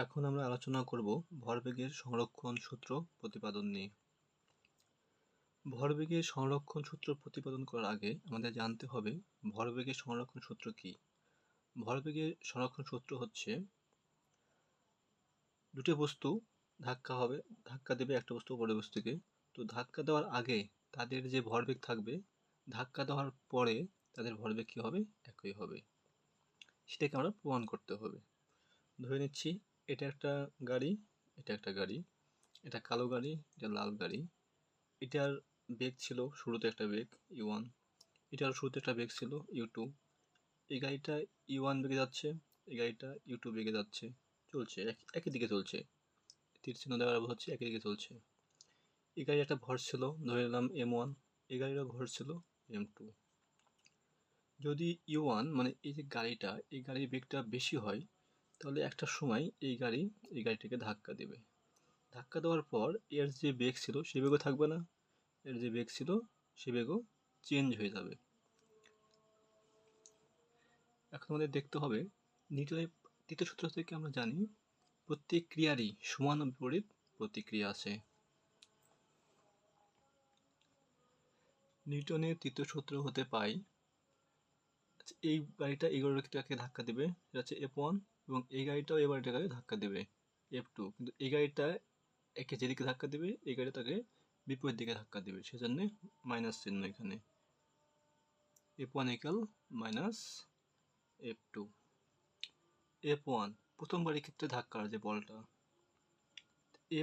এখন আমরা আলোচনা করব ভরবেগের সংরক্ষণ সূত্র প্রতিপাদন নিয়ে। ভরবেগের সংরক্ষণ সূত্র প্রতিপাদন করার আগে আমাদের জানতে হবে ভরবেগের সংরক্ষণ সূত্র কি। ভরবেগের সংরক্ষণ সূত্র হচ্ছে দুটো বস্তু ধাক্কা দেবে একটা বস্তু অপর বস্তুকে। তো ধাক্কা দেওয়ার আগে তাদের যে ভরবেগ থাকবে, ধাক্কা দেওয়ার পরে তাদের ভরবেগ কী হবে? একই হবে। সেটাকে আমরা প্রমাণ করতে হবে। ধরে নিচ্ছি এটা একটা গাড়ি, এটা একটা গাড়ি, এটা কালো গাড়ি, এটা লাল গাড়ি। এটার বেগ ছিল শুরুতে একটা বেগ u1, এটার শুরুতে একটা বেগ ছিল u2। এই গাড়িটা u1 বেগে যাচ্ছে, এই গাড়িটা u2 বেগে যাচ্ছে, চলছে একই দিকে চলছে, তীর চিহ্ন দেওয়ার হচ্ছে একই দিকে চলছে। এই গাড়ির একটা ভর ছিল, ধরে নিলাম m1, এই গাড়িরও ভর ছিল m2। যদি u1 মানে এই যে গাড়িটা, এই গাড়ির বেগটা বেশি হয়, তাহলে একটা সময় এই গাড়িটাকে ধাক্কা দেবে। ধাক্কা দেওয়ার পর এর যে বেগ ছিল সে বেগও থাকবে না, এর যে বেগ ছিল সে বেগও চেঞ্জ হয়ে যাবে। এখন আমাদের দেখতে হবে নিউটনের তৃতীয় সূত্র থেকে আমরা জানি প্রত্যেক ক্রিয়ারই সমান ও বিপরীত প্রতিক্রিয়া আছে। নিউটনের তৃতীয় সূত্র হতে পাই এই গাড়িটা এই গাড়িটাকে ধাক্কা দেবে, এটা হচ্ছে F1, এবং এই গাড়িটাও এই গাড়িটাকে ধাক্কা দেবে F2, কিন্তু এই গাড়িটা একে যেদিকে ধাক্কা দেবে এই গাড়িটা তাকে বিপরীত দিকে ধাক্কা দেবে, সেজন্য মাইনাস চিহ্ন এখানে। F1 equal minus F2। F1 প্রথম গাড়ির ক্ষেত্রে ধাক্কার যে বলটা,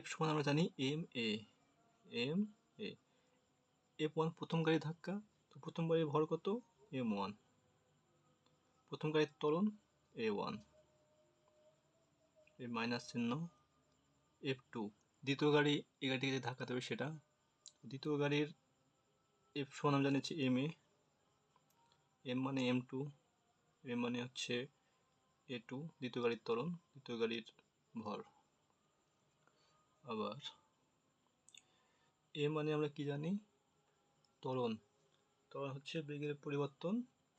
F সমান আমরা জানি এম এ। F1 প্রথম গাড়ির ধাক্কা, তো প্রথম গাড়ির ভর কত? m1। প্রথম গাড়ির ত্বরণ a1, এর মাইনাস চিহ্ন। F2 দ্বিতীয় গাড়ি এই গাড়িটিকে যে ধাক্কা দেবে সেটা, দ্বিতীয় গাড়ির F সমান আমরা জানিয়েছি m মানে m2, m মানে হচ্ছে a2, দ্বিতীয় গাড়ির ত্বরণ, দ্বিতীয় গাড়ির ভর। আবার a মানে আমরা কি জানি? ত্বরণ। ত্বরণ হচ্ছে বেগের পরিবর্তন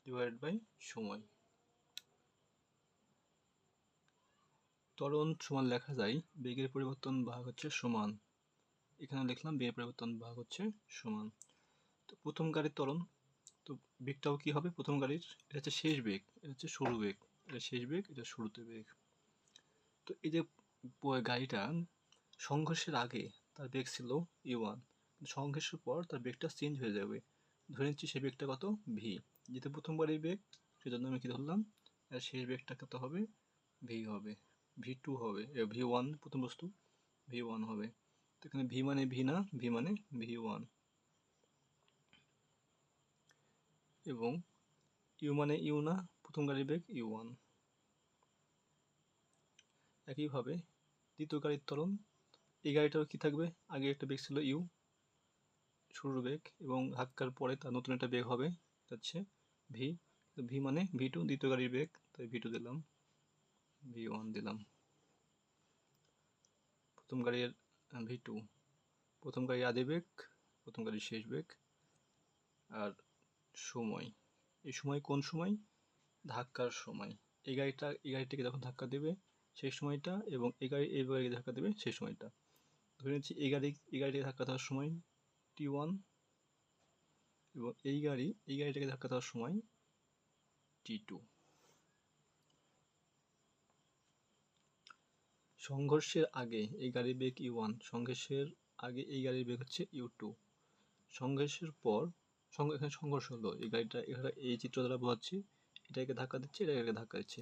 ডিভাইডেড বাই সময়। ত্বরণ সমান লেখা যায় বেগের পরিবর্তন ভাগ হচ্ছে সমান, এখানে লিখলাম বেগের পরিবর্তন ভাগ হচ্ছে সমান। তো প্রথম গাড়ির ত্বরণ, তো বেগটাও কি হবে প্রথম গাড়ির? এটা হচ্ছে শেষ বেগ, এটা হচ্ছে শুরু বেগ, এটা শেষ বেগ, এটা শুরুতে বেগ। তো এই যে গাড়িটা সংঘর্ষের আগে তার বেগ ছিল u1, সংঘর্ষের পর তার বেগটা চেঞ্জ হয়ে যাবে। ধরে নিচ্ছি সেই বেগটা কত? v, যেহেতু প্রথম গাড়ির বেগ সেজন্য আমি কি ধরলাম, আর শেষ বেগটা কত হবে? v হবে, v2 হবে, v1 প্রথম বস্তু v1 হবে। তো এখানে v মানে v না, v মানে v1, এবং u মানে u না, প্রথম গাড়ির বেগ u1। একইভাবে দ্বিতীয় গাড়ির ত্বরণ, এই গাড়িটারও কি থাকবে? আগে একটা বেগ ছিল u, শুরুর বেগ, এবং ধাক্কার পরে তার নতুন একটা বেগ হবে, হচ্ছে v। v মানে v2 দ্বিতীয় গাড়ির বেগ, তাই v2 দিলাম, v1 দিলাম। প্রথম গাড়ির v2, প্রথম গাড়ির আদি বেগ, প্রথম গাড়ির শেষ বেগ। আর সময়, এই সময় কোন সময়? ধাক্কার সময়। এই গাড়িটিকে যখন ধাক্কা দেবে সেই সময়টা, এবং এই গাড়িকে ধাক্কা দেবে সেই সময়টা। ধরে নিচ্ছি এই গাড়িটিকে ধাক্কা দেওয়ার সময় t1, এবং এই গাড়িটাকে ধাক্কা দেওয়ার সময় t2। সংঘর্ষের আগে এই গাড়ির বেগ u1, সংঘর্ষের আগে এই গাড়ির বেগ হচ্ছে u2। সংঘর্ষের পর এখানে সংঘর্ষ হলো, এই গাড়িটা এখানে এই চিত্র দ্বারা বোঝাচ্ছি, এটাকে ধাক্কা দিচ্ছে, এটাকে ধাক্কা দিচ্ছে।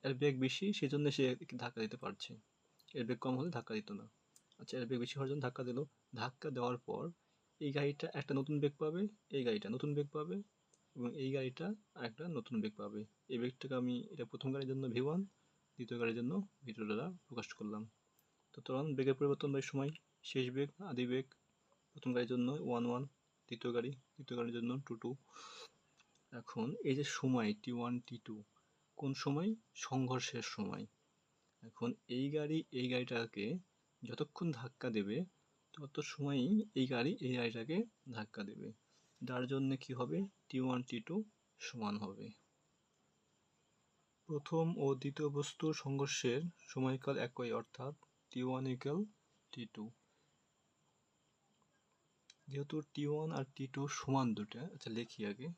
এর বেগ বেশি সেজন্য সে ধাক্কা দিতে পারছে, এর বেগ কম হলে ধাক্কা দিত না। আচ্ছা, এর বেগ বেশি হওয়ার জন্য ধাক্কা দিল। ধাক্কা দেওয়ার পর এই গাড়িটা একটা নতুন বেগ পাবে, এই গাড়িটা নতুন বেগ পাবে, এবং এই গাড়িটা একটা নতুন বেগ পাবে। এই বেগটাকে আমি এটা প্রথম গাড়ির জন্য v1, দ্বিতীয় গাড়ির জন্য v2 দ্বারা প্রকাশ করলাম। তো তখন বেগের পরিবর্তন বাই সময়, শেষ বেগ আদি বেগ, প্রথম গাড়ির জন্য 1 দ্বিতীয় গাড়ির জন্য 2 এখন এই যে সময় t1 t2 কোন সময়? সংঘর্ষের সময়। এখন এই গাড়িটাকে যতক্ষণ ধাক্কা দেবে তত সময়ই এই গাড়িটাকে ধাক্কা দেবে, যার জন্য কি হবে? t1 t2 সমান হবে। প্রথম ও দ্বিতীয় বস্তুর সংঘর্ষের সময়কাল একই, অর্থাৎ T1 = T2। যেহেতু T1 আর T2 সমান দুটো, আচ্ছা লিখি আগে।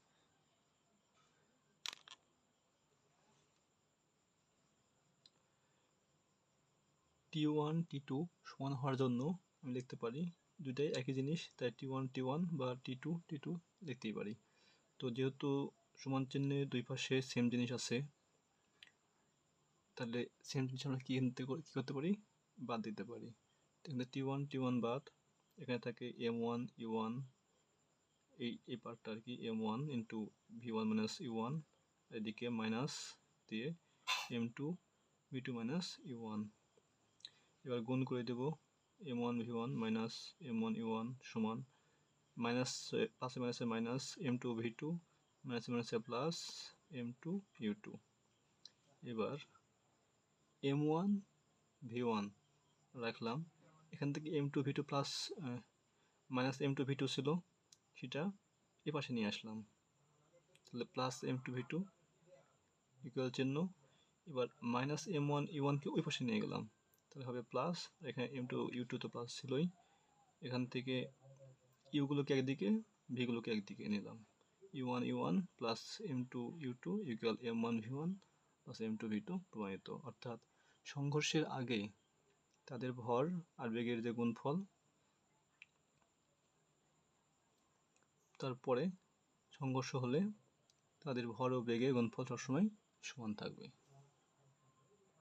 T1 T2 সমান হওয়ার জন্য আমি লিখতে পারি দুটাই একই জিনিস, তাই T1 T1 বা T2 T2 লিখতেই পারি। তো যেহেতু সমান চিহ্নে দুই পাশে সেম জিনিস আছে, তাহলে সেম জিনিস আমরা কি করতে পারি, বাদ দিতে পারি। এখানে T1 T1 বাদ, এখানে থাকে M1 U1, এই পার্টটা আর কি, M1 into V1 minus U1, এদিকে মাইনাস দিয়ে M2 V2 মাইনাস U1। এবার গুণ করে দেব M1 V1 minus M1 U1 সমান মাইনাস, প্লাসে মাইনাসে মাইনাস M2 V2 মাইনাসে মাইনাসে প্লাস M2 U2। এবার M1 V1 রাখলাম, এখান থেকে M2 V2 plus minus M2 V2 ছিল, সেটা এ পাশে নিয়ে আসলাম, তাহলে প্লাস M2 V2 ইকুয়াল চিহ্ন। এবার মাইনাস M1 U1কে ওই পাশে নিয়ে গেলাম, তাহলে হবে প্লাস, এখানে M2 U2 তো প্লাস ছিলই, এখান থেকে ইউগুলোকে একদিকে ভিগুলোকে একদিকে নিলাম, U1 U1 plus M2 U2 equal M1 V1 plus M2 V2 প্রমাণিত। অর্থাৎ সংঘর্ষের আগে তাদের ভর আর বেগের যে গুণফল, তারপরে সংঘর্ষ হলে তাদের ভর ও বেগের গুণফল সবসময় সমান থাকবে।